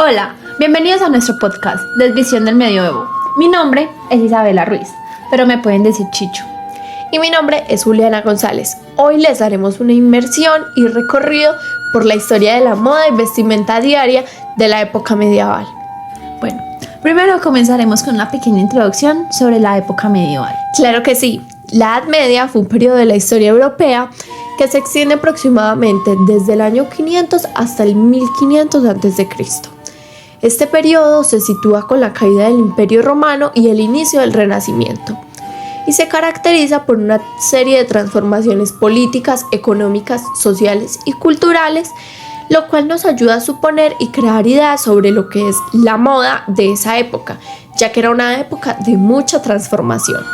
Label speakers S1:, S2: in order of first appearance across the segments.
S1: Hola, bienvenidos a nuestro podcast Desvisión del Medioevo. Mi nombre es Isabela Ruiz, pero me pueden decir Chicho.
S2: Y mi nombre es Juliana González. Hoy les daremos una inmersión y recorrido por la historia de la moda y vestimenta diaria de la época medieval.
S1: Bueno, primero comenzaremos con una pequeña introducción sobre la época medieval.
S2: Claro que sí, la Edad Media fue un periodo de la historia europea que se extiende aproximadamente desde el año 500 hasta el 1500 a.C. Este periodo se sitúa con la caída del Imperio Romano y el inicio del Renacimiento, y se caracteriza por una serie de transformaciones políticas, económicas, sociales y culturales, lo cual nos ayuda a suponer y crear ideas sobre lo que es la moda de esa época, ya que era una época de mucha transformación.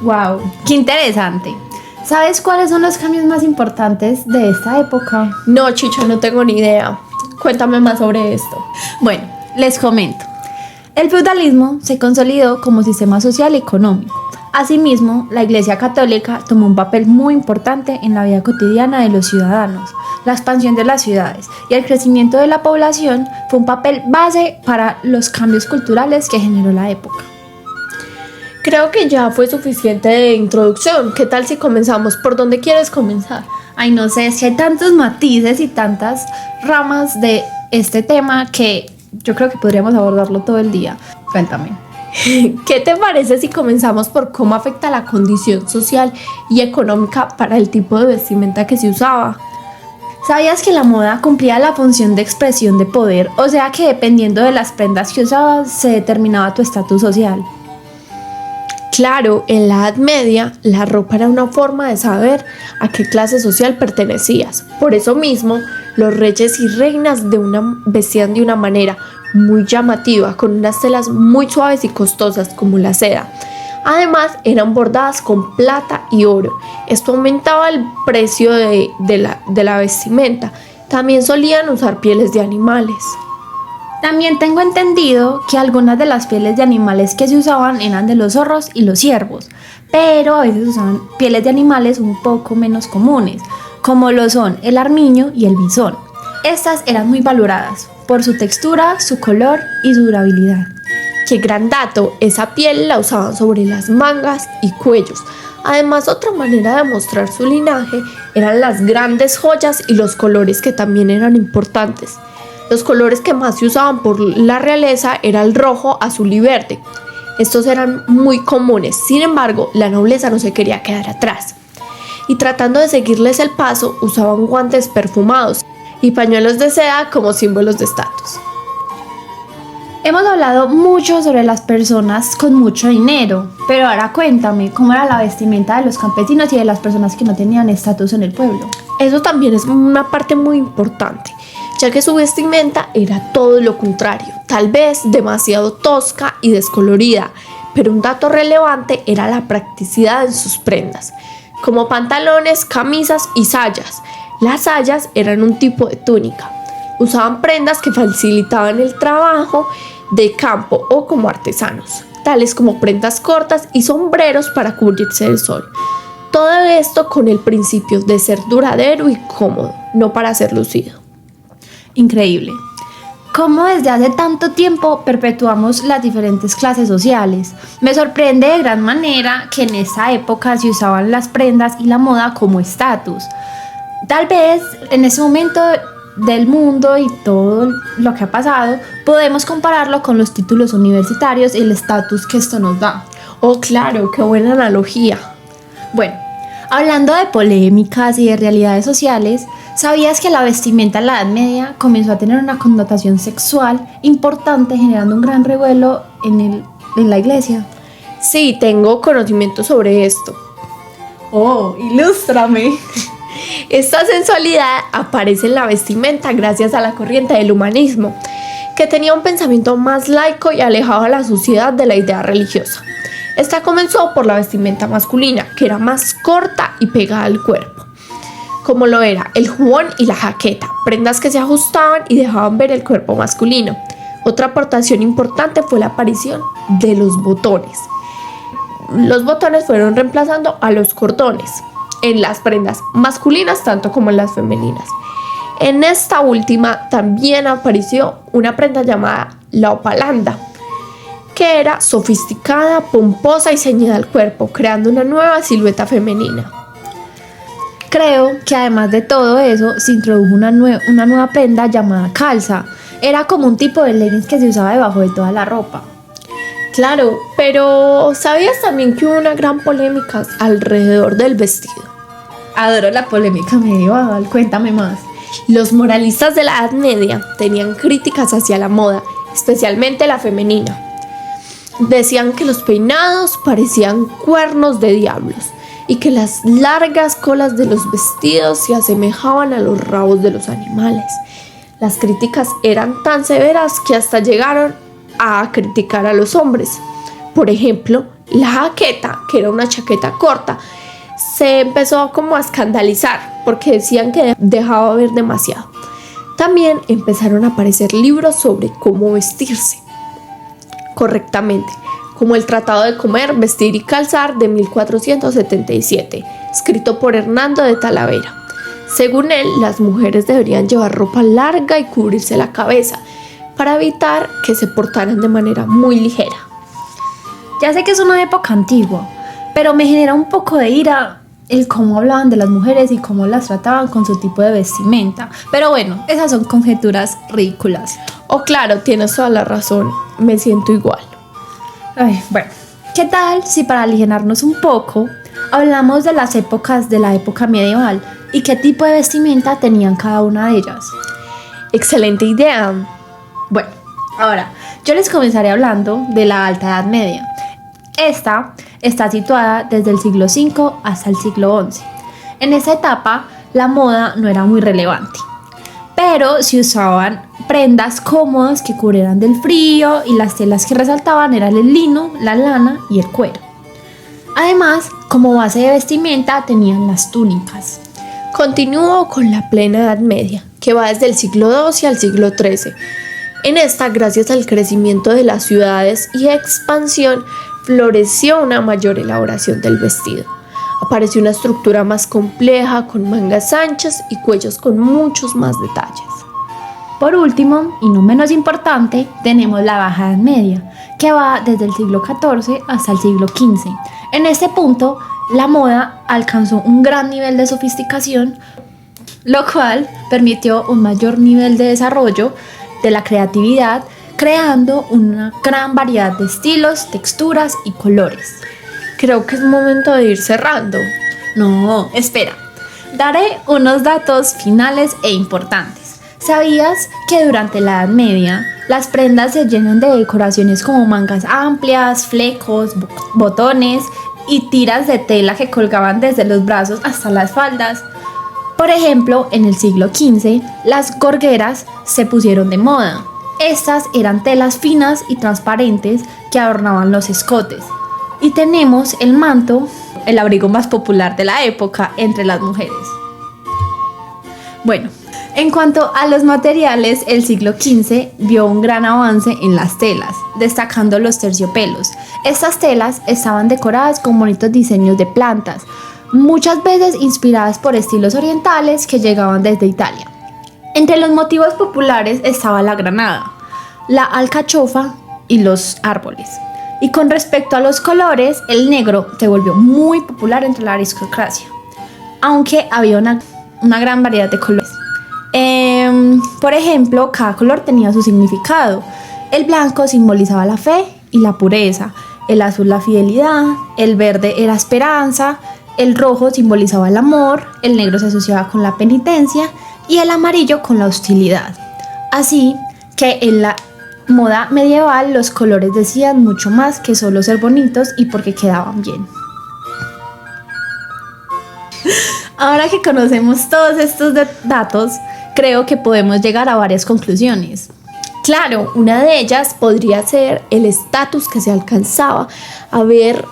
S1: ¡Wow! ¡Qué interesante! ¿Sabes cuáles son los cambios más importantes de esta época?
S2: No, Chicho, no tengo ni idea. Cuéntame más sobre esto.
S1: Bueno, les comento. El feudalismo se consolidó como sistema social y económico. Asimismo, la Iglesia Católica tomó un papel muy importante en la vida cotidiana de los ciudadanos. La expansión de las ciudades y el crecimiento de la población fue un papel base para los cambios culturales que generó la época.
S2: Creo que ya fue suficiente de introducción. ¿Qué tal si comenzamos? ¿Por dónde quieres comenzar?
S1: Ay, no sé, si hay tantos matices y tantas ramas de este tema que yo creo que podríamos abordarlo todo el día. Cuéntame.
S2: ¿Qué te parece si comenzamos por cómo afecta la condición social y económica para el tipo de vestimenta que se usaba?
S1: ¿Sabías que la moda cumplía la función de expresión de poder? O sea que dependiendo de las prendas que usabas se determinaba tu estatus social.
S2: Claro, en la Edad Media la ropa era una forma de saber a qué clase social pertenecías. Por eso mismo, los reyes y reinas vestían de una manera muy llamativa, con unas telas muy suaves y costosas como la seda. Además, eran bordadas con plata y oro. Esto aumentaba el precio de la vestimenta. También solían usar pieles de animales.
S1: También tengo entendido que algunas de las pieles de animales que se usaban eran de los zorros y los ciervos, pero a veces usaban pieles de animales un poco menos comunes, como lo son el armiño y el bisón. Estas eran muy valoradas por su textura, su color y su durabilidad.
S2: ¡Qué gran dato! Esa piel la usaban sobre las mangas y cuellos. Además, otra manera de mostrar su linaje eran las grandes joyas y los colores, que también eran importantes. Los colores que más se usaban por la realeza era el rojo, azul y verde. Estos eran muy comunes, sin embargo, la nobleza no se quería quedar atrás. Y tratando de seguirles el paso, usaban guantes perfumados y pañuelos de seda como símbolos de estatus.
S1: Hemos hablado mucho sobre las personas con mucho dinero, pero ahora cuéntame, ¿cómo era la vestimenta de los campesinos y de las personas que no tenían estatus en el pueblo?
S2: Eso también es una parte muy importante, ya que su vestimenta era todo lo contrario, tal vez demasiado tosca y descolorida, pero un dato relevante era la practicidad en sus prendas, como pantalones, camisas y sayas. Las sayas eran un tipo de túnica. Usaban prendas que facilitaban el trabajo de campo o como artesanos, tales como prendas cortas y sombreros para cubrirse del sol. Todo esto con el principio de ser duradero y cómodo, no para ser lucido.
S1: Increíble. ¿Cómo desde hace tanto tiempo perpetuamos las diferentes clases sociales? Me sorprende de gran manera que en esa época se usaban las prendas y la moda como estatus. Tal vez en ese momento del mundo y todo lo que ha pasado, podemos compararlo con los títulos universitarios y el estatus que esto nos da.
S2: Oh, claro, qué buena analogía.
S1: Bueno, hablando de polémicas y de realidades sociales, ¿sabías que la vestimenta en la Edad Media comenzó a tener una connotación sexual importante, generando un gran revuelo en la iglesia?
S2: Sí, tengo conocimiento sobre esto.
S1: Oh, ilústrame.
S2: Esta sensualidad aparece en la vestimenta gracias a la corriente del humanismo, que tenía un pensamiento más laico y alejado a la sociedad de la idea religiosa. Esta comenzó por la vestimenta masculina, que era más corta y pegada al cuerpo, como lo era el jubón y la jaqueta, prendas que se ajustaban y dejaban ver el cuerpo masculino. Otra aportación importante fue la aparición de los botones. Los botones fueron reemplazando a los cordones en las prendas masculinas tanto como en las femeninas. En esta última también apareció una prenda llamada la opalanda, que era sofisticada, pomposa y ceñida al cuerpo, creando una nueva silueta femenina.
S1: Creo que además de todo eso, se introdujo una nueva prenda llamada calza. Era como un tipo de leggings que se usaba debajo de toda la ropa.
S2: Claro, pero ¿sabías también que hubo una gran polémica alrededor del vestido?
S1: Adoro la polémica medieval, cuéntame más.
S2: Los moralistas de la Edad Media tenían críticas hacia la moda, especialmente la femenina. Decían que los peinados parecían cuernos de diablos y que las largas colas de los vestidos se asemejaban a los rabos de los animales. Las críticas eran tan severas que hasta llegaron a criticar a los hombres. Por ejemplo, la jaqueta, que era una chaqueta corta, se empezó como a escandalizar porque decían que dejaba ver demasiado. También empezaron a aparecer libros sobre cómo vestirse correctamente, como el Tratado de Comer, Vestir y Calzar de 1477, escrito por Hernando de Talavera. Según él, las mujeres deberían llevar ropa larga y cubrirse la cabeza para evitar que se portaran de manera muy ligera.
S1: Ya sé que es una época antigua, pero me genera un poco de ira el cómo hablaban de las mujeres y cómo las trataban con su tipo de vestimenta. Pero bueno, esas son conjeturas ridículas.
S2: Oh, claro, tienes toda la razón, me siento igual.
S1: Ay, bueno, ¿qué tal si para aliviarnos un poco hablamos de las épocas de la época medieval y qué tipo de vestimenta tenían cada una de ellas?
S2: Excelente idea.
S1: Bueno, ahora yo les comenzaré hablando de la Alta Edad Media. Esta está situada desde el siglo V hasta el siglo XI. En esta etapa, la moda no era muy relevante, pero se usaban prendas cómodas que cubrieran del frío y las telas que resaltaban eran el lino, la lana y el cuero. Además, como base de vestimenta tenían las túnicas.
S2: Continúo con la plena Edad Media, que va desde el siglo XII al siglo XIII. En esta, gracias al crecimiento de las ciudades y expansión, floreció una mayor elaboración del vestido. Apareció una estructura más compleja, con mangas anchas y cuellos con muchos más detalles.
S1: Por último, y no menos importante, tenemos la Baja Edad Media, que va desde el siglo XIV hasta el siglo XV. En este punto, la moda alcanzó un gran nivel de sofisticación, lo cual permitió un mayor nivel de desarrollo de la creatividad, creando una gran variedad de estilos, texturas y colores.
S2: Creo que es momento de ir cerrando.
S1: No, espera. Daré unos datos finales e importantes. ¿Sabías que durante la Edad Media las prendas se llenan de decoraciones como mangas amplias, flecos, botones y tiras de tela que colgaban desde los brazos hasta las faldas? Por ejemplo, en el siglo XV, las gorgueras se pusieron de moda. Estas eran telas finas y transparentes que adornaban los escotes. Y tenemos el manto, el abrigo más popular de la época entre las mujeres. Bueno, en cuanto a los materiales, el siglo XV vio un gran avance en las telas, destacando los terciopelos. Estas telas estaban decoradas con bonitos diseños de plantas, muchas veces inspiradas por estilos orientales que llegaban desde Italia. Entre los motivos populares estaba la granada, la alcachofa y los árboles. Y con respecto a los colores, el negro se volvió muy popular entre la aristocracia, aunque había una gran variedad de colores. Por ejemplo, cada color tenía su significado. El blanco simbolizaba la fe y la pureza, el azul la fidelidad, el verde era esperanza, el rojo simbolizaba el amor, el negro se asociaba con la penitencia y el amarillo con la hostilidad. Así que en la moda medieval los colores decían mucho más que solo ser bonitos y porque quedaban bien. Ahora que conocemos todos estos datos, creo que podemos llegar a varias conclusiones.
S2: Claro, una de ellas podría ser el estatus que se alcanzaba a ver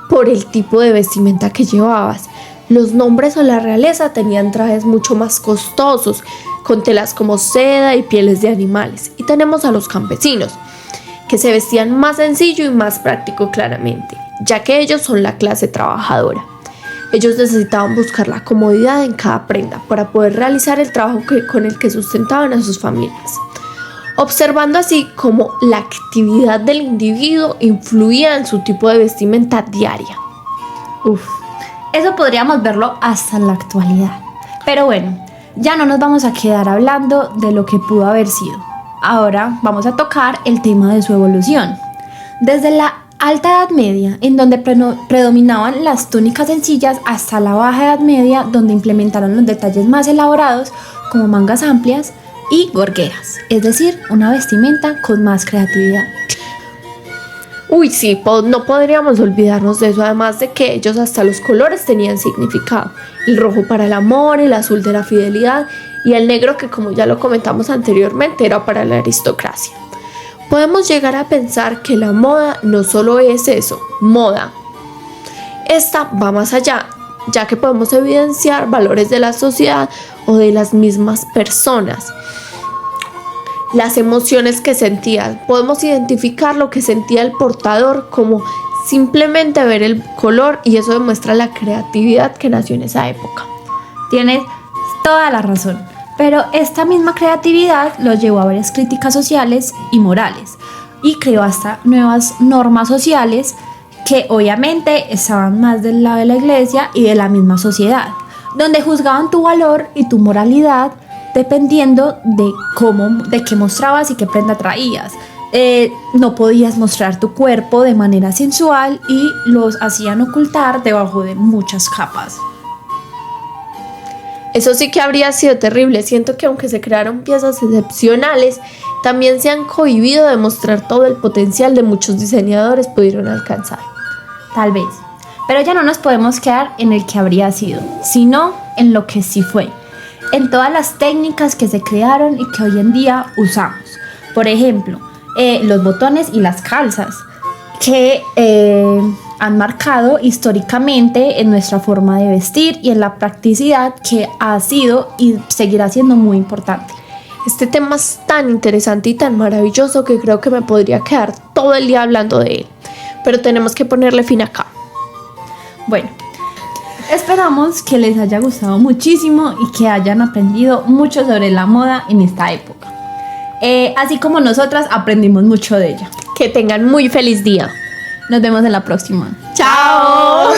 S2: por el tipo de vestimenta que llevabas. Los nombres o la realeza tenían trajes mucho más costosos, con telas como seda y pieles de animales. Y tenemos a los campesinos, que se vestían más sencillo y más práctico claramente, ya que ellos son la clase trabajadora. Ellos necesitaban buscar la comodidad en cada prenda para poder realizar el trabajo con el que sustentaban a sus familias, observando así cómo la actividad del individuo influía en su tipo de vestimenta diaria.
S1: Eso podríamos verlo hasta en la actualidad. Pero bueno, ya no nos vamos a quedar hablando de lo que pudo haber sido. Ahora vamos a tocar el tema de su evolución. Desde la Alta Edad Media, en donde predominaban las túnicas sencillas, hasta la Baja Edad Media, donde implementaron los detalles más elaborados como mangas amplias y gorgueras, es decir, una vestimenta con más creatividad.
S2: Sí, no podríamos olvidarnos de eso, además de que ellos hasta los colores tenían significado. El rojo para el amor, el azul de la fidelidad y el negro, que como ya lo comentamos anteriormente, era para la aristocracia. Podemos llegar a pensar que la moda no solo es eso, moda. Esta va más allá, ya que podemos evidenciar valores de la sociedad o de las mismas personas. Las emociones que sentían, podemos identificar lo que sentía el portador como simplemente ver el color, y eso demuestra la creatividad que nació en esa época.
S1: Tienes toda la razón, pero esta misma creatividad los llevó a varias críticas sociales y morales y creó hasta nuevas normas sociales que obviamente estaban más del lado de la iglesia y de la misma sociedad, donde juzgaban tu valor y tu moralidad dependiendo de qué mostrabas y qué prenda traías. No podías mostrar tu cuerpo de manera sensual y los hacían ocultar debajo de muchas capas.
S2: Eso sí que habría sido terrible. Siento que aunque se crearon piezas excepcionales, también se han cohibido de mostrar todo el potencial de muchos diseñadores pudieron alcanzar.
S1: Tal vez, pero ya no nos podemos quedar en el que habría sido, sino en lo que sí fue, en todas las técnicas que se crearon y que hoy en día usamos. Por ejemplo, los botones y las calzas, que han marcado históricamente en nuestra forma de vestir y en la practicidad que ha sido y seguirá siendo muy importante.
S2: Este tema es tan interesante y tan maravilloso que creo que me podría quedar todo el día hablando de él, pero tenemos que ponerle fin acá.
S1: Bueno, esperamos que les haya gustado muchísimo y que hayan aprendido mucho sobre la moda en esta época, así como nosotras aprendimos mucho de ella.
S2: Que tengan muy feliz día.
S1: Nos vemos en la próxima.
S2: ¡Chao!